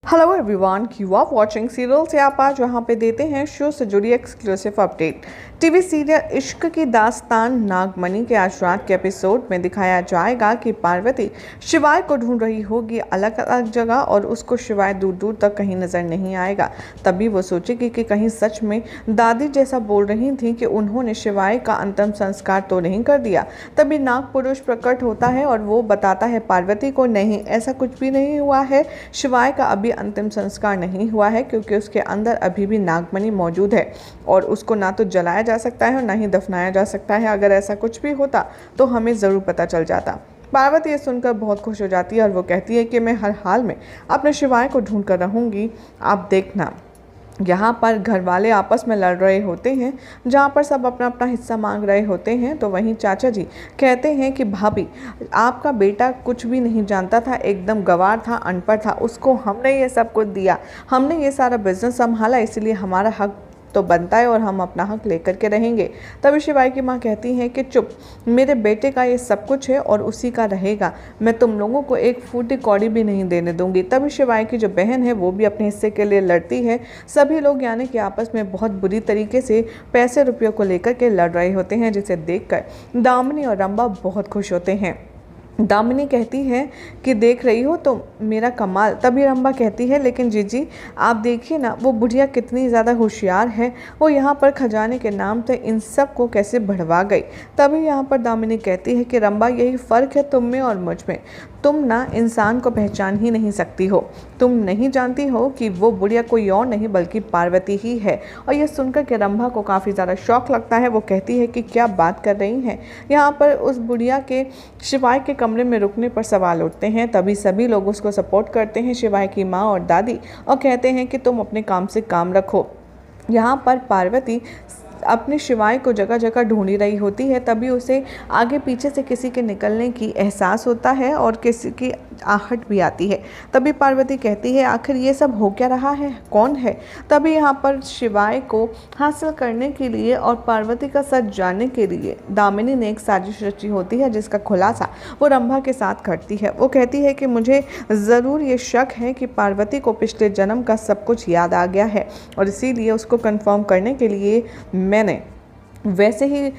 Hello everyone, you are watching serial से आपा, जहां पे देते हैं शो से जुड़ी एक्सक्लूसिव अपडेट। टीवी सीरियल इश्क की दास्तान नागमणि के आज रात के एपिसोड में दिखाया जाएगा कि पार्वती शिवाय को ढूंढ रही होगी अलग अलग जगह और उसको शिवाय दूर दूर तक कहीं नजर नहीं आएगा। तभी वो सोचेगी कि कहीं सच में दादी जैसा बोल रही थी कि उन्होंने शिवाय का अंतिम संस्कार तो नहीं कर दिया। तभी नाग पुरुष प्रकट होता है और वो बताता है पार्वती को, नहीं, ऐसा कुछ भी नहीं हुआ है, शिवाय का अभी अंतिम संस्कार नहीं हुआ है क्योंकि उसके अंदर अभी भी नागमणि मौजूद है और उसको ना तो जलाया जा सकता है और ना ही दफनाया जा सकता है। अगर ऐसा कुछ भी होता तो हमें ज़रूर पता चल जाता। पार्वती ये सुनकर बहुत खुश हो जाती है और वो कहती है कि मैं हर हाल में अपने शिवाय को ढूंढ कर रहूँगी, आप देखना। यहाँ पर घर वाले आपस में लड़ रहे होते हैं, जहाँ पर सब अपना अपना हिस्सा मांग रहे होते हैं, तो वहीं चाचा जी कहते हैं कि भाभी, आपका बेटा कुछ भी नहीं जानता था, एकदम गंवार था, अनपढ़ था, उसको हमने ये सब कुछ दिया, हमने ये सारा बिजनेस संभाला, इसलिए हमारा हक तो बनता है और हम अपना हक लेकर के रहेंगे। तभी शिवाय की माँ कहती है कि चुप, मेरे बेटे का ये सब कुछ है और उसी का रहेगा, मैं तुम लोगों को एक फूटी कौड़ी भी नहीं देने दूंगी। तभी शिवाय की जो बहन है वो भी अपने हिस्से के लिए लड़ती है। सभी लोग यानी कि आपस में बहुत बुरी तरीके से पैसे रुपयों को लेकर के लड़ रहे होते हैं, जिसे देखकर दामिनी और रंबा बहुत खुश होते हैं। दामिनी कहती है कि देख रही हो तो मेरा कमाल। तभी रंबा कहती है, लेकिन जीजी आप देखिए ना, वो बुढ़िया कितनी ज़्यादा होशियार है, वो यहाँ पर खजाने के नाम से इन सब को कैसे बढ़वा गई। तभी यहाँ पर दामिनी कहती है कि रंबा, यही फ़र्क है तुम में और मुझ में, तुम ना इंसान को पहचान ही नहीं सकती हो, तुम नहीं जानती हो कि वो बुढ़िया कोई और नहीं बल्कि पार्वती ही है। और ये सुनकर के रंभा को काफ़ी ज़्यादा शौक लगता है। वो कहती है कि क्या बात कर रही हैं। यहाँ पर उस बुढ़िया के शिवाय के कमरे में रुकने पर सवाल उठते हैं। तभी सभी लोग उसको सपोर्ट करते हैं, शिवाय की माँ और दादी, और कहते हैं कि तुम अपने काम से काम रखो। यहाँ पर पार्वती अपने शिवाय को जगह जगह ढूंढी रही होती है। तभी उसे आगे पीछे से किसी के निकलने की एहसास होता है और किसी की आहट भी आती है। तभी पार्वती कहती है, आखिर ये सब हो क्या रहा है, कौन है। तभी यहाँ पर शिवाय को हासिल करने के लिए और पार्वती का सच जानने के लिए दामिनी ने एक साजिश रची होती है, जिसका खुलासा वो रंभा के साथ करती है। वो कहती है कि मुझे ज़रूर ये शक है कि पार्वती को पिछले जन्म का सब कुछ याद आ गया है और इसीलिए उसको कंफर्म करने के लिए मैंने वैसे ही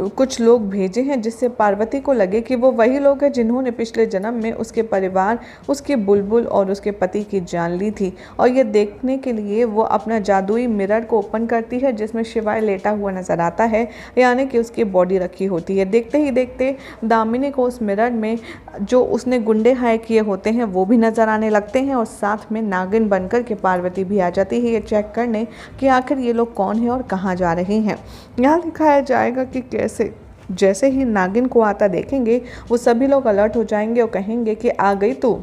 कुछ लोग भेजे हैं, जिससे पार्वती को लगे कि वो वही लोग हैं जिन्होंने पिछले जन्म में उसके परिवार, उसके बुलबुल और उसके पति की जान ली थी। और ये देखने के लिए वो अपना जादुई मिरर को ओपन करती है, जिसमें शिवाय लेटा हुआ नजर आता है, यानी कि उसकी बॉडी रखी होती है। देखते ही देखते दामिनी को उस मिरर में जो उसने गुंडे हाय किए होते हैं वो भी नज़र आने लगते हैं और साथ में नागिन बनकर के पार्वती भी आ जाती है, ये चेक करने कि आखिर ये लोग कौन है और कहाँ जा रहे हैं। यहाँ दिखाया जाएगा कि कैसे जैसे ही नागिन को आता देखेंगे वो सभी लोग अलर्ट हो जाएंगे और कहेंगे कि आ गई तू।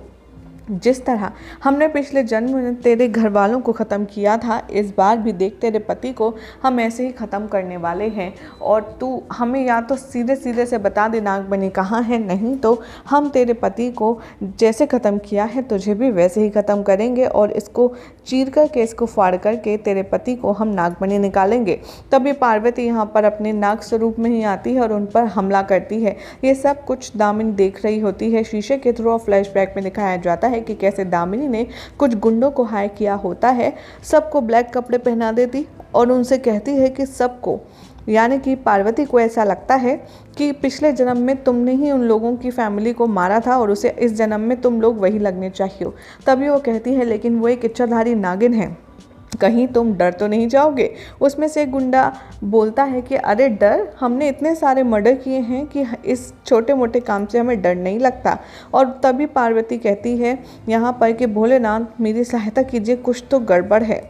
जिस तरह हमने पिछले जन्म में तेरे घर वालों को ख़त्म किया था, इस बार भी देख तेरे पति को हम ऐसे ही ख़त्म करने वाले हैं और तू हमें या तो सीधे सीधे से बता दे नागमणि कहाँ है, नहीं तो हम तेरे पति को जैसे ख़त्म किया है तुझे भी वैसे ही ख़त्म करेंगे और इसको चीर करके, इसको फाड़ करके तेरे पति को हम नागमणि निकालेंगे। तभी पार्वती यहाँ पर अपने नाग स्वरूप में ही आती है और उन पर हमला करती है। ये सब कुछ दामिनी देख रही होती है। शीशे के थ्रू फ्लैशबैक में दिखाया जाता है कि कैसे दामिनी ने कुछ गुंडों को हायर किया होता है, सबको ब्लैक कपड़े पहना देती और उनसे कहती है कि सबको, यानी कि पार्वती को ऐसा लगता है कि पिछले जन्म में तुमने ही उन लोगों की फैमिली को मारा था और उसे इस जन्म में तुम लोग वही लगने चाहिए। तभी वो कहती है, लेकिन वो एक इच्छाधारी नागिन है, कहीं तुम डर तो नहीं जाओगे। उसमें से एक गुंडा बोलता है कि अरे डर, हमने इतने सारे मर्डर किए हैं कि इस छोटे मोटे काम से हमें डर नहीं लगता। और तभी पार्वती कहती है यहाँ पर कि भोलेनाथ मेरी सहायता कीजिए, कुछ तो गड़बड़ है।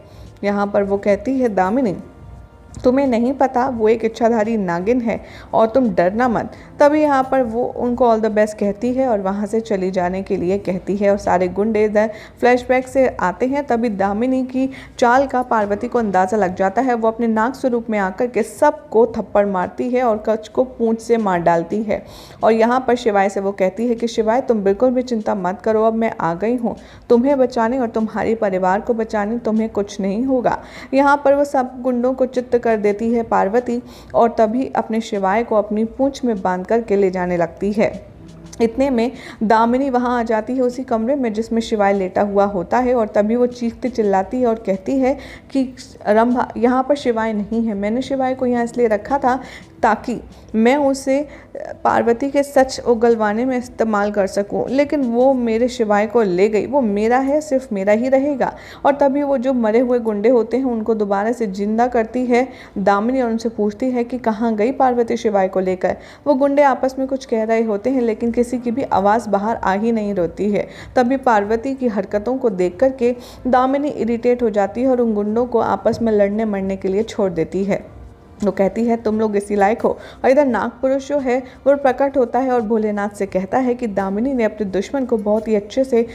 यहाँ पर वो कहती है, दामिनी तुम्हें नहीं पता वो एक इच्छाधारी नागिन है और तुम डरना मत। तभी यहाँ पर वो उनको ऑल द बेस्ट कहती है और वहाँ से चली जाने के लिए कहती है और सारे गुंडे इधर फ्लैशबैक से आते हैं। तभी दामिनी की चाल का पार्वती को अंदाज़ा लग जाता है। वो अपने नाग स्वरूप में आकर के सबको थप्पड़ मारती है और कच को पूंछ से मार डालती है। और यहाँ पर शिवाय से वो कहती है कि शिवाय तुम बिल्कुल भी चिंता मत करो, अब मैं आ गई हूँ तुम्हें बचाने और तुम्हारे परिवार को बचाने, तुम्हें कुछ नहीं होगा। यहाँ पर वो सब गुंडों को चित्त कर देती है पार्वती और तभी अपने शिवाय को अपनी पूंछ में बांध कर के ले जाने लगती है। इतने में दामिनी वहाँ आ जाती है उसी कमरे में जिसमें शिवाय लेटा हुआ होता है और तभी वो चीखती चिल्लाती है और कहती है कि रंभा, यहाँ पर शिवाय नहीं है। मैंने शिवाय को यहाँ इसलिए रखा था ताकि मैं उसे पार्वती के सच उगलवाने में इस्तेमाल कर सकूं, लेकिन वो मेरे शिवाय को ले गई। वो मेरा है, सिर्फ मेरा ही रहेगा। और तभी वो जो मरे हुए गुंडे होते हैं उनको दोबारा से जिंदा करती है दामिनी और उनसे पूछती है कि कहाँ गई पार्वती शिवाय को लेकर। वो गुंडे आपस में कुछ कह रहे होते हैं लेकिन किसी की भी आवाज़ बाहर आ ही नहीं रहती है। तभी पार्वती की हरकतों को देख करके दामिनी इरिटेट हो जाती है और उन गुंडों को आपस में लड़ने मरने के लिए छोड़ देती है। वो कहती है तुम लोग इसी लायक हो। और इधर नागपुरुष जो है वो प्रकट होता है और भोलेनाथ से कहता है कि दामिनी ने अपने दुश्मन को बहुत ही अच्छे से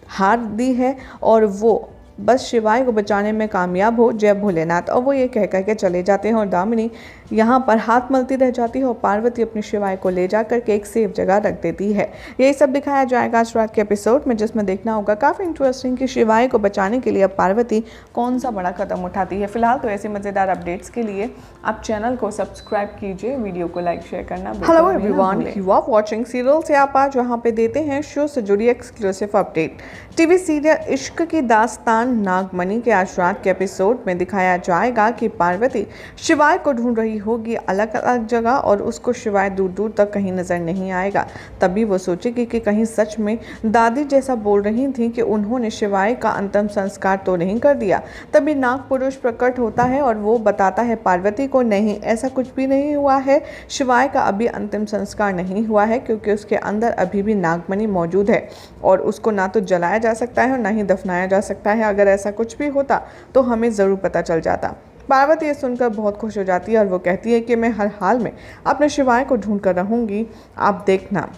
हार दी है और वो बस शिवाय को बचाने में कामयाब हो, जय भोलेनाथ। और वो ये कह कर के चले जाते हैं और दामिनी यहाँ पर हाथ मलती रह जाती है और पार्वती अपने शिवाय को ले जा कर के एक सेफ जगह रख देती है। यही सब दिखाया जाएगा आज रात के एपिसोड में, जिसमें देखना होगा काफ़ी इंटरेस्टिंग कि शिवाय को बचाने के लिए अब पार्वती कौन सा बड़ा कदम उठाती है। फिलहाल तो ऐसे मज़ेदार अपडेट्स के लिए आप चैनल को सब्सक्राइब कीजिए, वीडियो को लाइक शेयर करना। Hello everyone, you are watching serial से आप आज वहाँ पे देते हैं शो से जुड़ी एक्सक्लूसिव अपडेट। टीवी सीरियल इश्क की दास्तान नागमणि के आज रात के एपिसोड में दिखाया जाएगा कि पार्वती शिवाय को ढूंढ रही होगी अलग अलग जगह और उसको शिवाय दूर दूर तक कहीं नजर नहीं आएगा। तभी वो सोचेगी कि कहीं सच में दादी जैसा बोल रही थी कि उन्होंने शिवाय का अंतिम संस्कार तो नहीं कर दिया। तभी नाग पुरुष प्रकट होता है और वो बताता है पार्वती को नहीं, ऐसा कुछ भी नहीं हुआ है। शिवाय का अभी अंतिम संस्कार नहीं हुआ है क्योंकि उसके अंदर अभी भी नागमणि मौजूद है और उसको ना तो जलाया जा सकता है और ना ही दफनाया जा सकता है। अगर ऐसा कुछ भी होता तो हमें ज़रूर पता चल जाता। पार्वती ये सुनकर बहुत खुश हो जाती है और वो कहती है कि मैं हर हाल में अपने शिवाय को ढूंढ कर रहूँगी। आप देखना,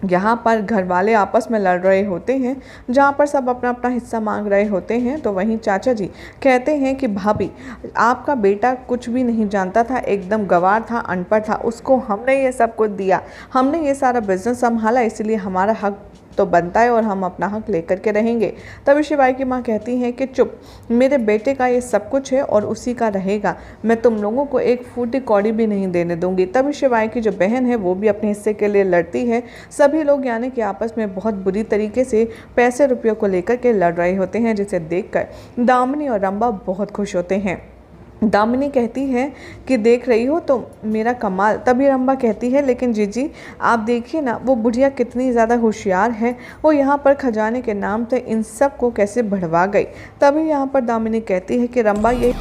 यहाँ पर घर वाले आपस में लड़ रहे होते हैं, जहाँ पर सब अपना अपना हिस्सा मांग रहे होते हैं, तो वहीं चाचा जी कहते हैं कि भाभी आपका बेटा कुछ भी नहीं जानता था, एकदम गंवार था, अनपढ़ था, उसको हमने ये सब कुछ दिया, हमने ये सारा बिजनेस संभाला, इसलिए हमारा हक तो बनता है और हम अपना हक लेकर के रहेंगे। तभी शिवाय की माँ कहती है कि चुप, मेरे बेटे का ये सब कुछ है और उसी का रहेगा, मैं तुम लोगों को एक फूटी कौड़ी भी नहीं देने दूंगी। तभी शिवाय की जो बहन है वो भी अपने हिस्से के लिए लड़ती है। सभी लोग यानी कि आपस में बहुत बुरी तरीके से पैसे रुपयों को लेकर के लड़ रहे होते हैं, जिसे देखकर दामिनी और रंभा बहुत खुश होते हैं। दामिनी कहती है कि देख रही हो तो मेरा कमाल। तभी रंभा कहती है लेकिन जीजी आप देखिए ना, वो बुढ़िया कितनी ज़्यादा होशियार है, वो यहाँ पर खजाने के नाम से इन सब को कैसे बढ़वा गई। तभी यहाँ पर दामिनी कहती है कि रंभा ये